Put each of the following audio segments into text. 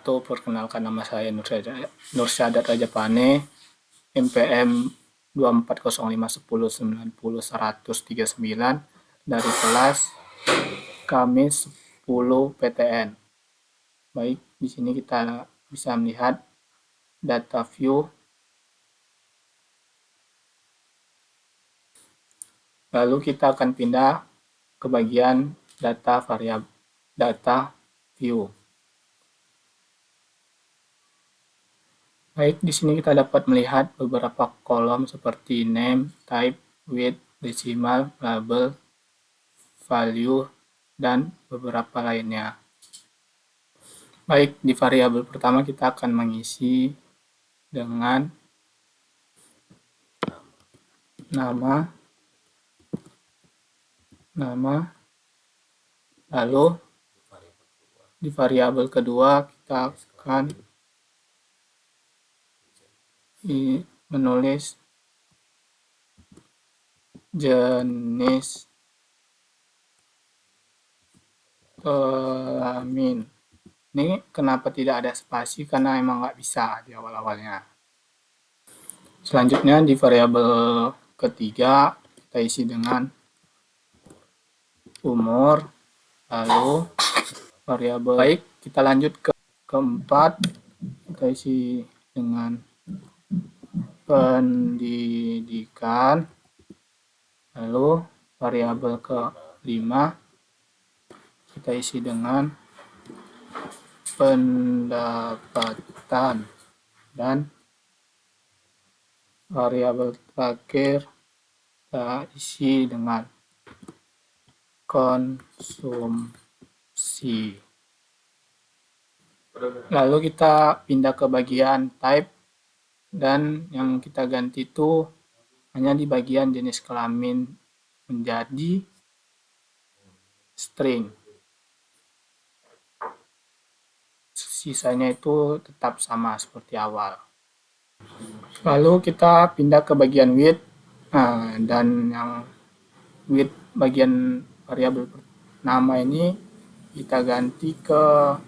Perkenalkan, nama saya Nursyad Raja Pane, MPM 240510900139 dari kelas kami 10 PTN. Baik, di sini kita bisa melihat data view. Lalu kita akan pindah ke bagian data variabel, data view. Baik, di sini kita dapat melihat beberapa kolom seperti name, type, width, decimal, label, value, dan beberapa lainnya. Baik, di variabel pertama kita akan mengisi dengan nama, lalu di variabel kedua kita akan menulis jenis kelamin. Ini kenapa tidak ada spasi? Karena emang nggak bisa di awal-awalnya. Selanjutnya di variabel ketiga kita isi dengan umur, lalu variabel baik kita lanjut ke keempat, kita isi dengan pendidikan, lalu variabel kelima kita isi dengan pendapatan, dan variabel terakhir kita isi dengan konsumsi. Lalu kita pindah ke bagian type, dan yang kita ganti itu hanya di bagian jenis kelamin menjadi string. Sisanya itu tetap sama seperti awal. Lalu kita pindah ke bagian width, dan yang width bagian variabel nama ini kita ganti ke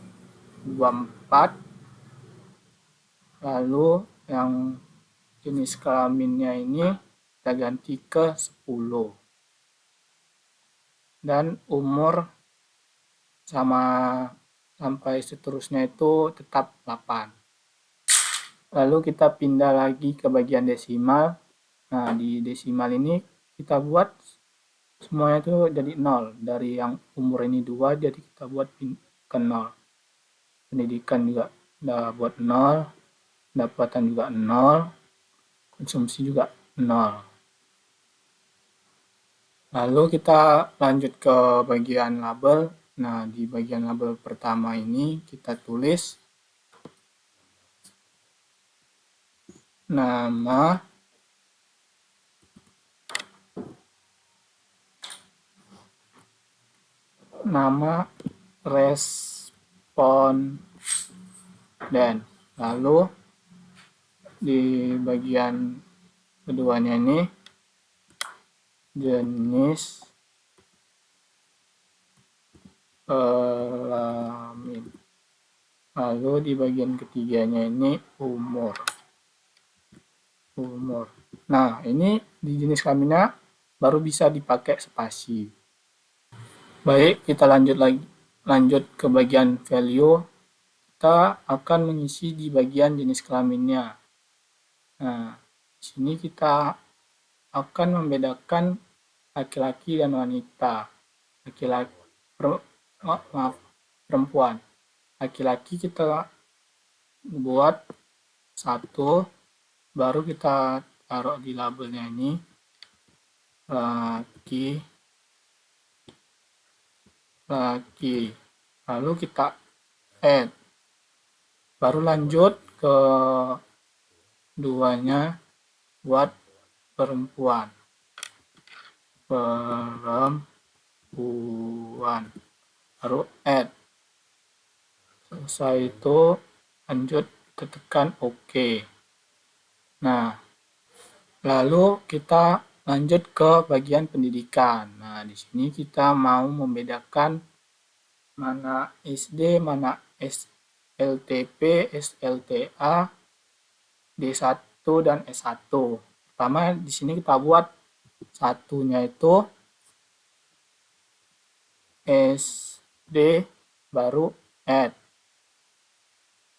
24, lalu yang jenis kelaminnya ini kita ganti ke 10, dan umur sama sampai seterusnya itu tetap 8. Lalu kita pindah lagi ke bagian desimal. Nah, di desimal ini kita buat semuanya itu jadi 0. Dari yang umur ini 2, jadi kita buat ke 0. Pendidikan juga udah buat 0, pendapatan juga 0, konsumsi juga 0. Lalu kita lanjut ke bagian label. Nah, di bagian label pertama ini kita tulis nama, responden. Lalu di bagian keduanya ini jenis kelamin. Lalu di bagian ketiganya ini umur. Nah, ini di jenis kelaminnya baru bisa dipakai spasi. Baik, kita lanjut ke bagian value. Kita akan mengisi di bagian jenis kelaminnya. Nah, di sini kita akan membedakan laki-laki dan wanita. Perempuan. Laki-laki kita buat 1, baru kita taruh di labelnya ini laki, lalu kita add, baru lanjut ke duanya buat perempuan, baru add. Selesai itu lanjut, kita tekan OK. Nah, lalu kita lanjut ke bagian pendidikan. Nah, di sini kita mau membedakan mana SD, mana LTP, SLTA, D1 dan S1. Pertama di sini kita buat satunya itu SD baru add.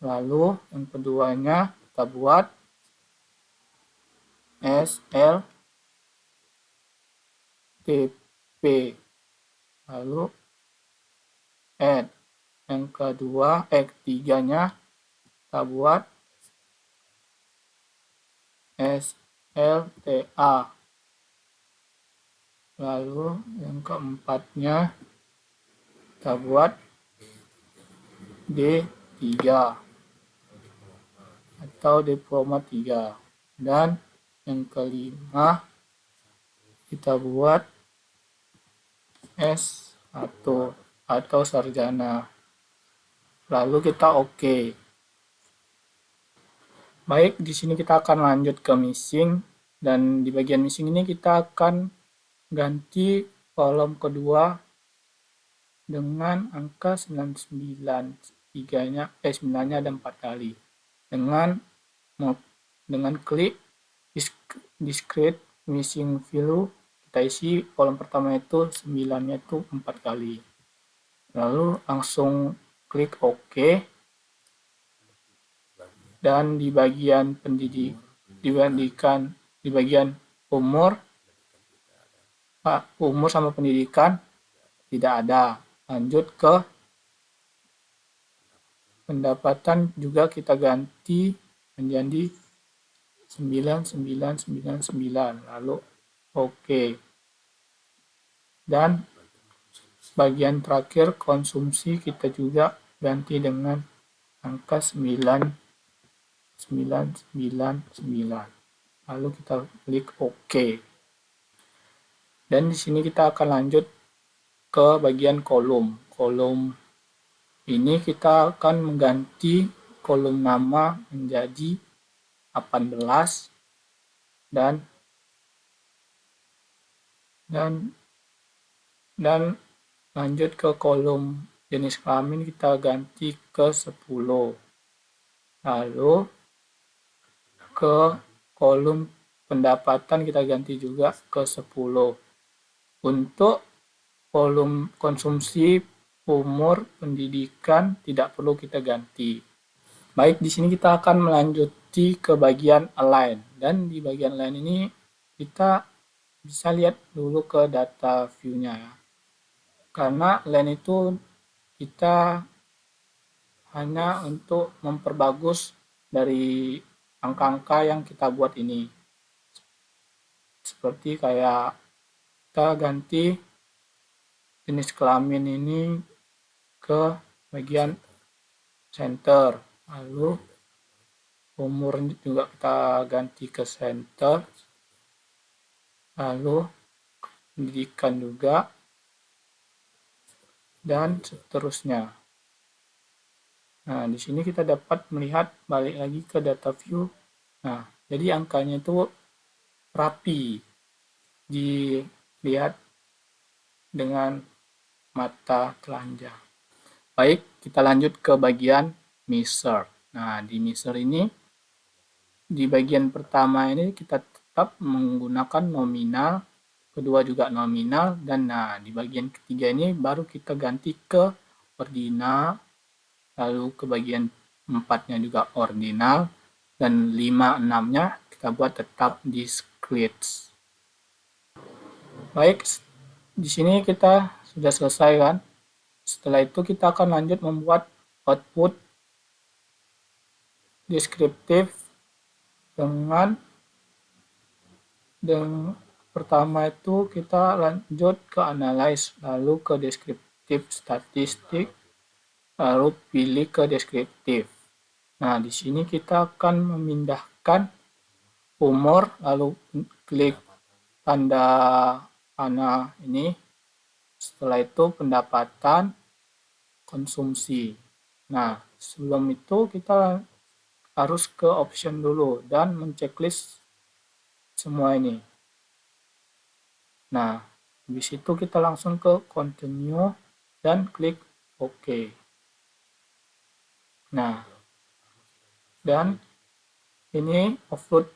Lalu yang keduanya kita buat SLTP. Lalu add. Yang ketiganya kita buat SLTA. Lalu yang keempatnya kita buat D3 atau diploma 3. Dan yang kelima kita buat S1 atau sarjana. Lalu kita oke. Baik, di sini kita akan lanjut ke missing, dan di bagian missing ini kita akan ganti kolom kedua dengan angka 99. 9-nya ada 4 kali. Dengan klik discrete missing value, kita isi kolom pertama itu 9-nya itu 4 kali. Lalu langsung klik OK. Dan di bagian di bagian umur sama pendidikan tidak ada. Lanjut ke pendapatan, juga kita ganti menjadi 9999, lalu oke. Dan bagian terakhir konsumsi kita juga ganti dengan angka 9999, lalu kita klik OK. Dan di sini kita akan lanjut ke bagian kolom. Kolom ini kita akan mengganti kolom nama menjadi 18 dan lanjut ke kolom jenis kelamin kita ganti ke 10. Lalu ke kolom pendapatan kita ganti juga ke 10. Untuk kolom konsumsi, umur, pendidikan tidak perlu kita ganti. Baik, di sini kita akan melanjuti ke bagian align, dan di bagian align ini kita bisa lihat dulu ke data view-nya ya. Karena align itu kita hanya untuk memperbagus dari angka-angka yang kita buat ini. Seperti kayak kita ganti jenis kelamin ini ke bagian center, lalu umur juga kita ganti ke center, lalu pendidikan juga, dan seterusnya. Nah, di sini kita dapat melihat, balik lagi ke data view. Nah, jadi angkanya itu rapi dilihat dengan mata telanjang. Baik, kita lanjut ke bagian measure. Nah, di measure ini, di bagian pertama ini kita tetap menggunakan nominal, kedua juga nominal, dan nah di bagian ketiga ini baru kita ganti ke ordinal, lalu ke bagian 4-nya juga ordinal, dan 5-6-nya kita buat tetap discrete. Baik, di sini kita sudah selesai kan. Setelah itu kita akan lanjut membuat output deskriptif dengan pertama itu kita lanjut ke analyze, lalu ke deskriptif statistik, lalu pilih ke deskriptif. Nah, di sini kita akan memindahkan umur, lalu klik tanda panah ini. Setelah itu pendapatan, konsumsi. Nah, sebelum itu kita harus ke option dulu dan menceklis semua ini. Nah, habis itu kita langsung ke continue dan klik OK. Nah, dan ini output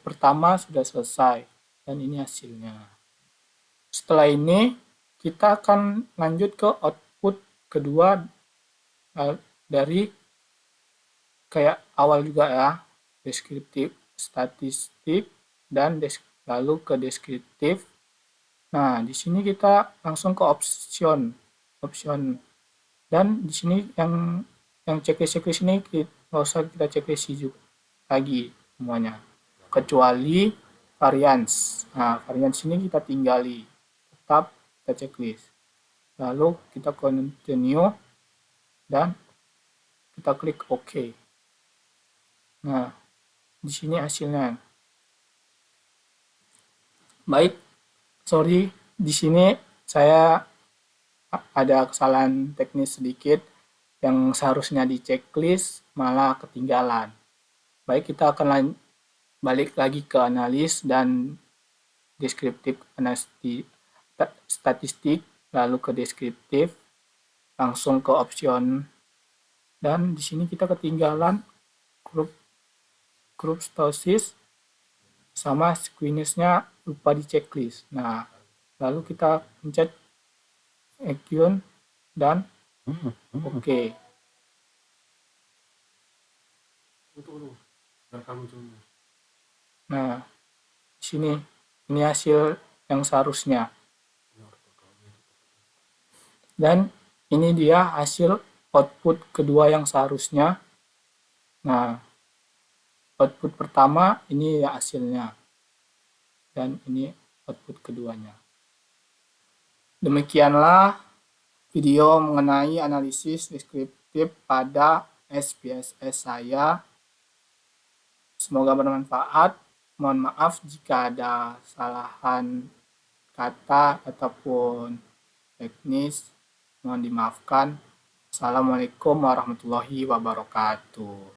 pertama sudah selesai, dan ini hasilnya. Setelah ini kita akan lanjut ke output kedua dari kayak awal juga ya, deskriptif, statistik, dan lalu ke deskriptif. Nah, di sini kita langsung ke option. Dan di sini yang checklist ini nggak usah kita checklist juga lagi semuanya. Kecuali variance. Nah, variance ini kita tinggali. Tetap kita checklist. Lalu kita continue dan kita klik OK. Nah, di sini hasilnya. Baik, sorry, di sini saya ada kesalahan teknis sedikit yang seharusnya di checklist malah ketinggalan. Baik, kita akan balik lagi ke analis dan deskriptif statistik, lalu ke deskriptif, langsung ke option, dan di sini kita ketinggalan grup stosis sama squeeze-nya lupa di checklist. Nah, lalu kita pencet Equine dan oke. Nah, di sini ini hasil yang seharusnya. Dan ini dia hasil output kedua yang seharusnya. Nah, output pertama ini ya hasilnya. Dan ini output keduanya. Demikianlah video mengenai analisis deskriptif pada SPSS saya. Semoga bermanfaat. Mohon maaf jika ada kesalahan kata ataupun teknis. Mohon dimaafkan. Assalamualaikum warahmatullahi wabarakatuh.